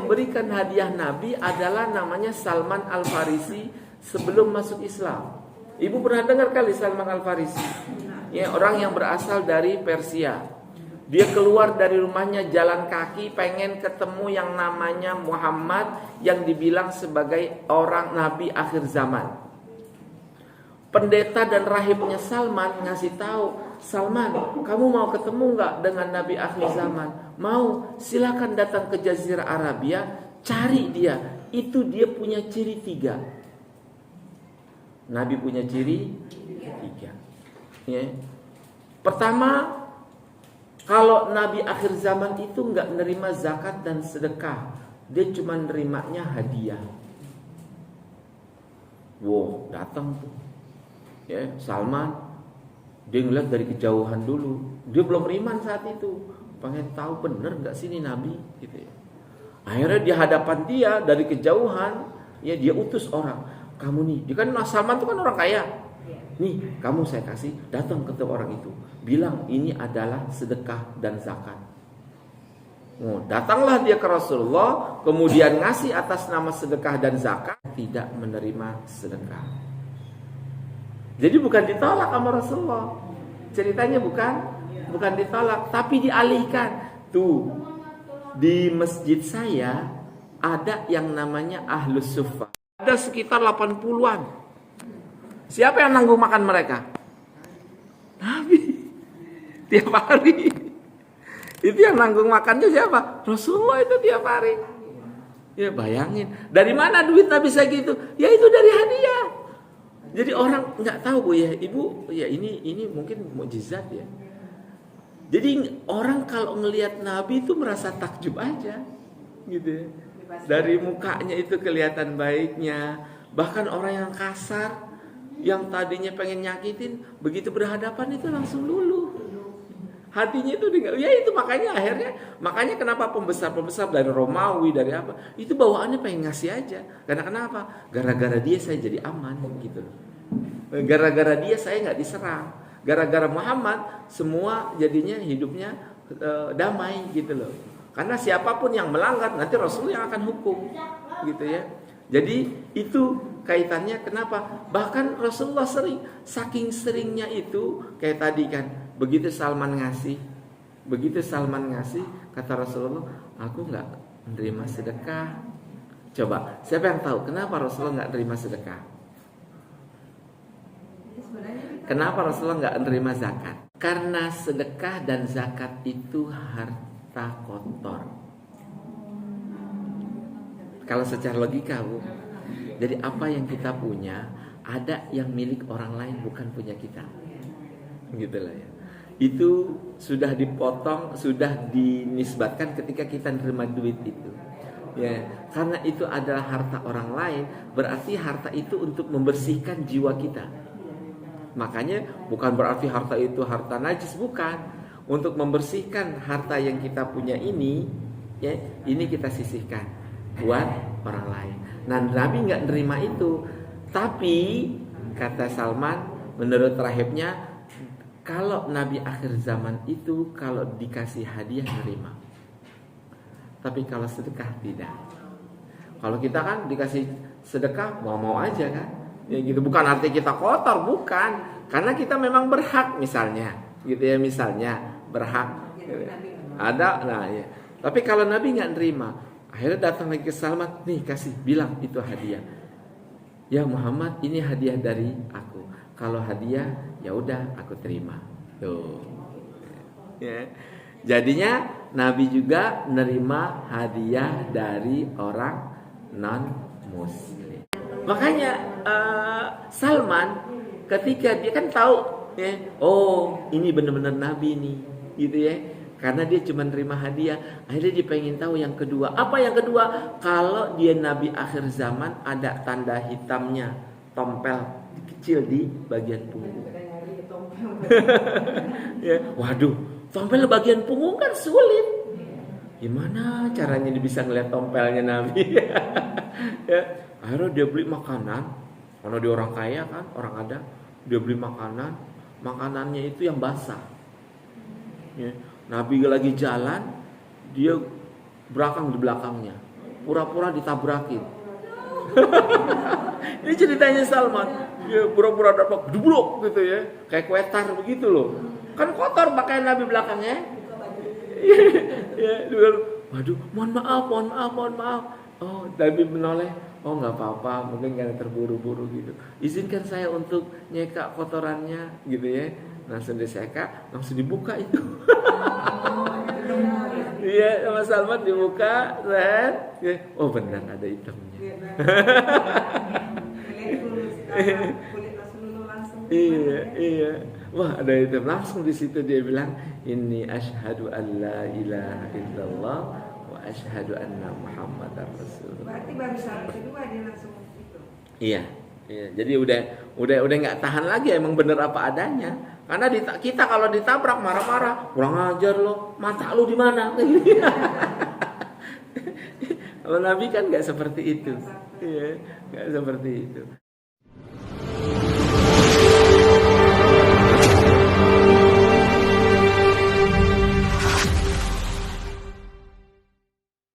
memberikan hadiah Nabi adalah namanya Salman Al-Farisi sebelum masuk Islam. Ibu pernah dengar kali Salman Al-Farisi? Ya, orang yang berasal dari Persia. Dia keluar dari rumahnya jalan kaki pengen ketemu yang namanya Muhammad yang dibilang sebagai orang Nabi akhir zaman. Pendeta dan rahibnya Salman ngasih tahu, Salman, kamu mau ketemu nggak dengan Nabi akhir zaman? Mau, silakan datang ke Jazirah Arabia, cari dia. Itu dia punya ciri 3. Nabi punya ciri 3. Ya. Pertama, kalau Nabi akhir zaman itu nggak nerima zakat dan sedekah, dia cuma nerimanya hadiah. Wow, datang tuh, ya Salman, dia ngeliat dari kejauhan dulu, dia belum beriman saat itu, pengen tahu bener nggak sih ini Nabi, gitu ya. Akhirnya di hadapan dia dari kejauhan, ya dia utus orang, kamu nih, dia kan Salman itu kan orang kaya. Nih, kamu saya kasih, datang ke orang itu, bilang ini adalah sedekah dan zakat. Oh, datanglah dia ke Rasulullah, kemudian ngasih atas nama sedekah dan zakat, tidak menerima sedekah. Jadi bukan ditolak sama Rasulullah. Ceritanya bukan ditolak, tapi dialihkan. Tuh, di masjid saya ada yang namanya Ahlus Suffah. Ada sekitar 80-an. Siapa yang nanggung makan mereka? Nabi. Tiap hari. Itu yang nanggung makannya siapa? Rasulullah itu tiap hari. Ya bayangin. Dari mana duit Nabi segitu? Ya itu dari hadiah. Jadi orang nggak tahu Bu ya, Ibu, ya ini mungkin mukjizat ya. Jadi orang kalau ngelihat Nabi itu merasa takjub aja. Gitu ya. Dari mukanya itu kelihatan baiknya. Bahkan orang yang kasar, yang tadinya pengen nyakitin, begitu berhadapan itu langsung luluh. Hatinya itu ya itu makanya kenapa pembesar dari Romawi, dari apa, itu bawaannya pengen ngasih aja. Karena kenapa? Gara-gara dia saya jadi aman gitu. Gara-gara dia saya nggak diserang. Gara-gara Muhammad semua jadinya hidupnya damai gitu loh. Karena siapapun yang melanggar nanti Rasul yang akan hukum gitu ya. Jadi itu kaitannya kenapa? Bahkan Rasulullah saking seringnya itu kayak tadi kan, begitu Salman ngasih, kata Rasulullah, aku nggak menerima sedekah. Coba, siapa yang tahu kenapa Rasulullah nggak menerima sedekah? Kenapa Rasulullah nggak menerima zakat? Karena sedekah dan zakat itu harta kotor. Kalau secara logika Bu, jadi apa yang kita punya ada yang milik orang lain, bukan punya kita, gitulah ya. Itu sudah dipotong, sudah dinisbatkan ketika kita nerima duit itu, ya. Karena itu adalah harta orang lain, berarti harta itu untuk membersihkan jiwa kita. Makanya bukan berarti harta itu harta najis, bukan. Untuk membersihkan harta yang kita punya ini, ya, ini kita sisihkan buat orang lain. Nah, Nabi nggak nerima itu. Tapi kata Salman, menurut rahibnya, kalau Nabi akhir zaman itu kalau dikasih hadiah nerima. Tapi kalau sedekah tidak. Kalau kita kan dikasih sedekah mau aja kan. Ya gitu, bukan arti kita kotor, bukan. Karena kita memang berhak misalnya, gitu ya, misalnya berhak. Gitu. Ada, nah ya. Tapi kalau Nabi nggak nerima, akhirnya datang lagi ke Salman, nih kasih, bilang itu hadiah. Ya Muhammad, ini hadiah dari aku. Kalau hadiah, ya udah aku terima. Tuh. Ya. Jadinya Nabi juga nerima hadiah dari orang non Muslim. Makanya Salman ketika dia kan tahu, ya, oh ini benar-benar Nabi nih, gitu ya. Karena dia cuma nerima hadiah, akhirnya dia pengen tahu yang kedua. Apa yang kedua? Kalau dia Nabi akhir zaman ada tanda hitamnya, tompel kecil di bagian punggung. Ya, waduh, tompel bagian punggung kan sulit. Gimana caranya dia bisa ngeliat tompelnya Nabi? Ya, akhirnya dia beli makanan. Karena dia orang kaya kan, orang ada. Dia beli makanan, makanannya itu yang basah. Ya. Nabi lagi jalan, dia berakang di belakangnya. pura-pura ditabrakin. Ini ceritanya Salman. Ya, pura-pura dapat dubruk gitu ya, kayak kue tar begitu loh. Kan kotor pakaian Nabi belakangnya. Ya, waduh, mohon maaf. Oh, Nabi menoleh. Oh, nggak apa-apa, mungkin karena terburu-buru gitu. Izinkan saya untuk nyeka kotorannya gitu ya. Langsung diseka, langsung dibuka itu. Iya, sama Salman dibuka, set. Oh, benar ada hitamnya. Iya. Wah, ada hitam. Langsung di situ dia bilang, "Inni asyhadu an la ilaha illallah wa asyhadu anna Muhammadar Rasulullah." Berarti baru saat kedua dia langsung itu. Iya. Jadi udah nggak tahan lagi, emang bener apa adanya. Karena kita kalau ditabrak marah-marah, kurang ajar lo, mata lo di mana? Kalau Nabi kan nggak seperti itu. Iya, nggak seperti itu.